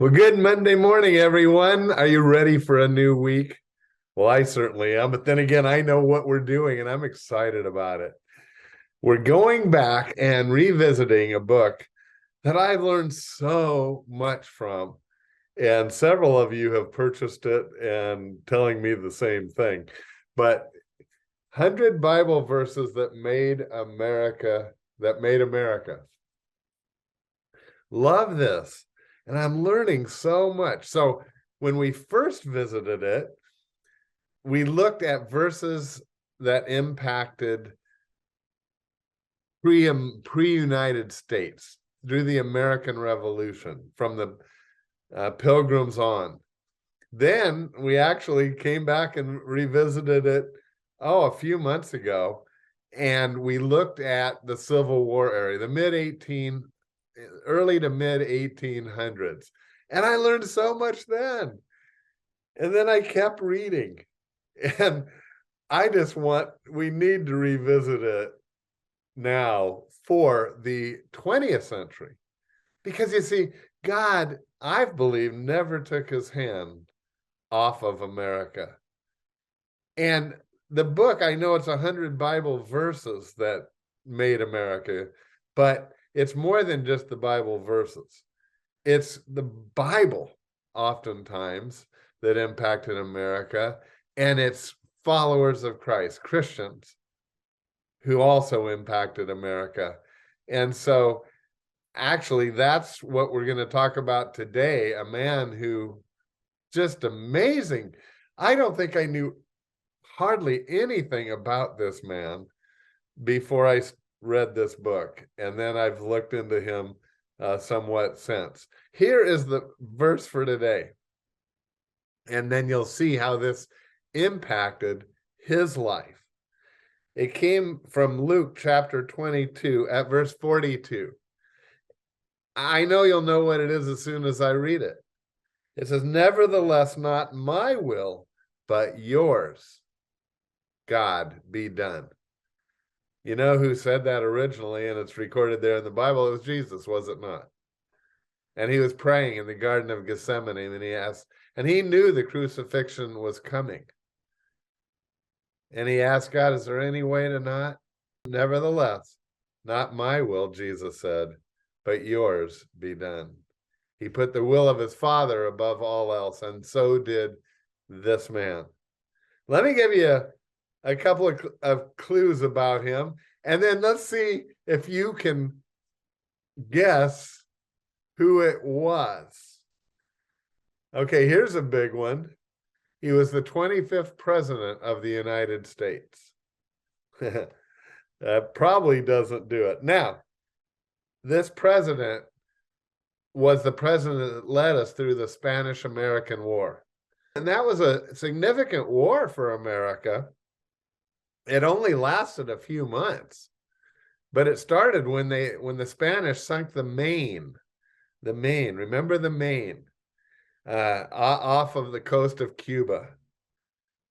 Well, good Monday morning, everyone. Are you ready for a new week? Well, I certainly am, but then again, I know what we're doing and I'm excited about it. We're going back and revisiting a book that I've learned so much from, and several of you have purchased it and telling me the same thing. But 100 Bible verses that made America, that made America. Love this. And I'm learning so much. So when we first visited it, we looked at verses that impacted pre-United States through the American Revolution, from the Pilgrims on. Then we actually came back and revisited it, a few months ago, and we looked at the Civil War era, the early to mid 1800s. And I learned so much then. And then I kept reading. And we need to revisit it now for the 20th century. Because you see, God, I believe, never took his hand off of America. And the book, I know it's 100 Bible verses that made America, but it's more than just the Bible verses. It's the Bible, oftentimes, that impacted America, and it's followers of Christ, Christians, who also impacted America. And so, actually, that's what we're going to talk about today, a man who, just amazing. I don't think I knew hardly anything about this man before I read this book, and then I've looked into him somewhat since. Here is the verse for today, and then you'll see how this impacted his life. It came from Luke chapter 22 at verse 42. I know you'll know what it is as soon as I read it. It says, "Nevertheless, not my will, but yours, God, be done." You know who said that originally, and it's recorded there in the Bible? It was Jesus, was it not? And he was praying in the Garden of Gethsemane, and he asked, and he knew the crucifixion was coming. And he asked God, is there any way to not? Nevertheless, not my will, Jesus said, but yours be done. He put the will of his Father above all else, and so did this man. Let me give you a couple of clues about him, and then let's see if you can guess who it was. Okay, here's a big one. He was the 25th president of the United States. That probably doesn't do it. Now, this president was the president that led us through the Spanish-American War. And that was a significant war for America. It only lasted a few months, but it started when the Spanish sunk the Maine. Remember the Maine, off of the coast of Cuba.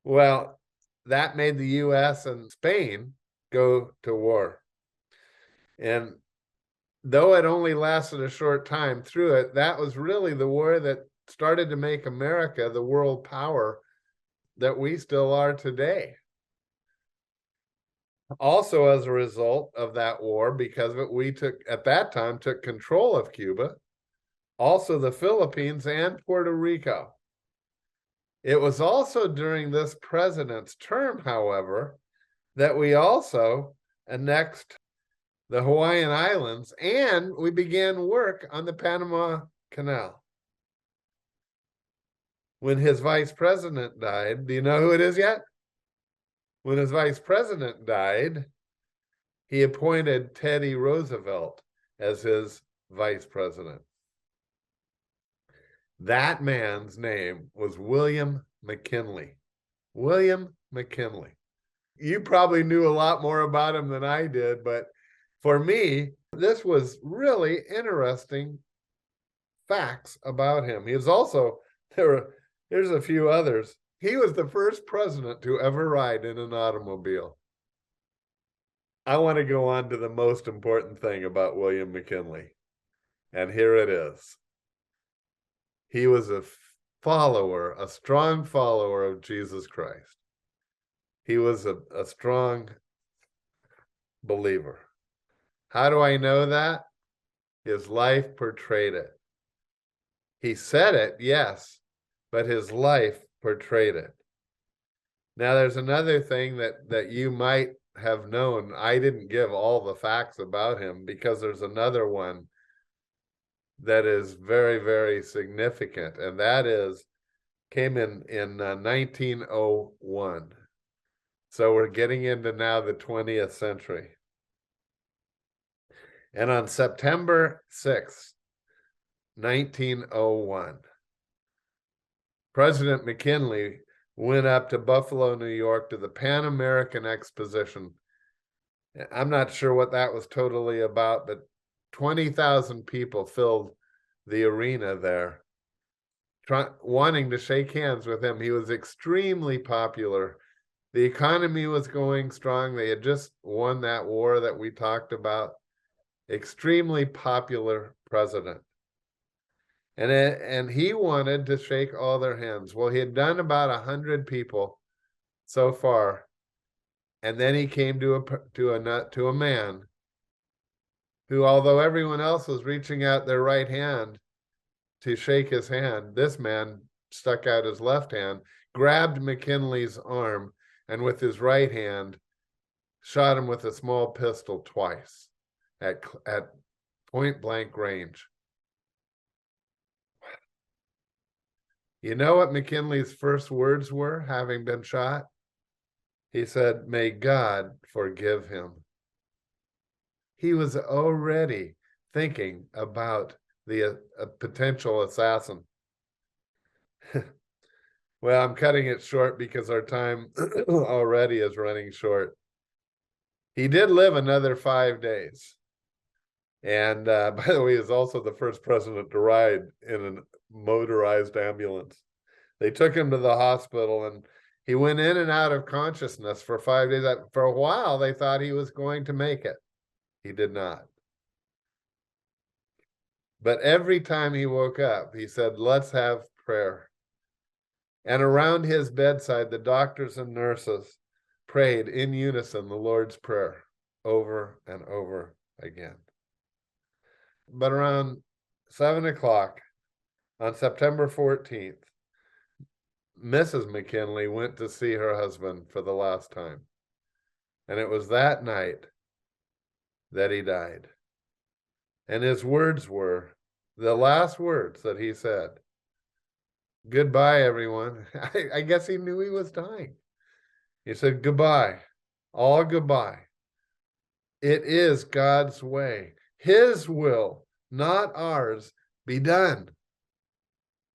Well, that made the U.S. and Spain go to war. And though it only lasted a short time through it, that was really the war that started to make America the world power that we still are today. Also, as a result of that war, because of it, we at that time took control of Cuba, also the Philippines and Puerto Rico. It was also during this president's term, however, that we also annexed the Hawaiian Islands, and we began work on the Panama Canal. When his vice president died, do you know who it is yet? When his vice president died, he appointed Teddy Roosevelt as his vice president. That man's name was William McKinley. William McKinley. You probably knew a lot more about him than I did, but for me, this was really interesting facts about him. He was also, here's a few others. He was the first president to ever ride in an automobile. I want to go on to the most important thing about William McKinley, and here it is. He was a follower, a strong follower of Jesus Christ. He was a strong believer. How do I know that? His life portrayed it. He said it, yes, but his life portrayed it. Now, there's another thing that you might have known. I didn't give all the facts about him because there's another one that is very, very significant, and that is came in 1901. So we're getting into now the 20th century. And on September 6th, 1901, President McKinley went up to Buffalo, New York to the Pan American Exposition. I'm not sure what that was totally about, but 20,000 people filled the arena there, wanting to shake hands with him. He was extremely popular. The economy was going strong. They had just won that war that we talked about. Extremely popular president. And he wanted to shake all their hands. Well, he had done about 100 people so far. And then he came to a man who, although everyone else was reaching out their right hand to shake his hand, this man stuck out his left hand, grabbed McKinley's arm, and with his right hand shot him with a small pistol twice at point blank range. You know what McKinley's first words were, having been shot? He said, "May God forgive him." He was already thinking about the potential assassin. Well, I'm cutting it short because our time already is running short. He did live another 5 days. And by the way, he was also the first president to ride in a motorized ambulance. They took him to the hospital, and he went in and out of consciousness for 5 days. For a while, they thought he was going to make it. He did not. But every time he woke up, he said, "Let's have prayer." And around his bedside, the doctors and nurses prayed in unison the Lord's Prayer over and over again. But around 7 o'clock on September 14th, Mrs. McKinley went to see her husband for the last time. And it was that night that he died. And his words were, the last words that he said, "Goodbye, everyone." I guess he knew he was dying. He said, "Goodbye, all goodbye. It is God's way. His will, not ours, be done.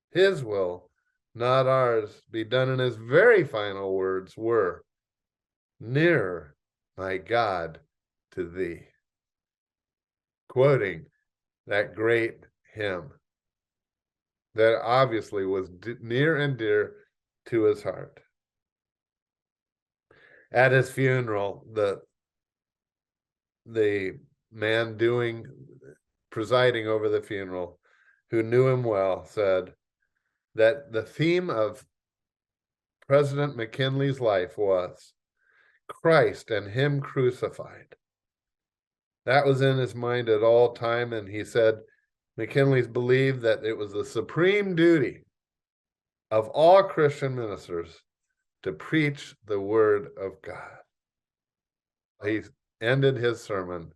His will, not ours, be done." And his very final words were, "Nearer, my God, to thee." Quoting that great hymn that obviously was near and dear to his heart. At his funeral, the man presiding over the funeral, who knew him well, said that the theme of President McKinley's life was Christ and him crucified. That was in his mind at all time, and he said McKinley's believed that it was the supreme duty of all Christian ministers to preach the word of God. He ended his sermon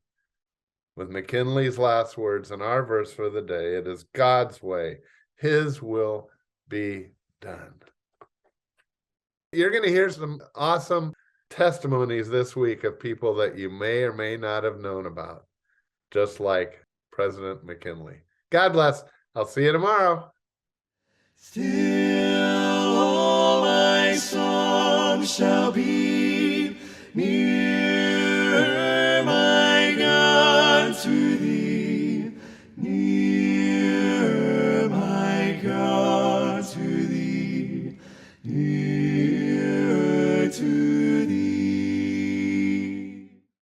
with McKinley's last words in our verse for the day. It is God's way. His will be done. You're going to hear some awesome testimonies this week of people that you may or may not have known about, just like President McKinley. God bless. I'll see you tomorrow. Still all my songs shall be nearer, my God, to thee. Nearer, my God, to thee.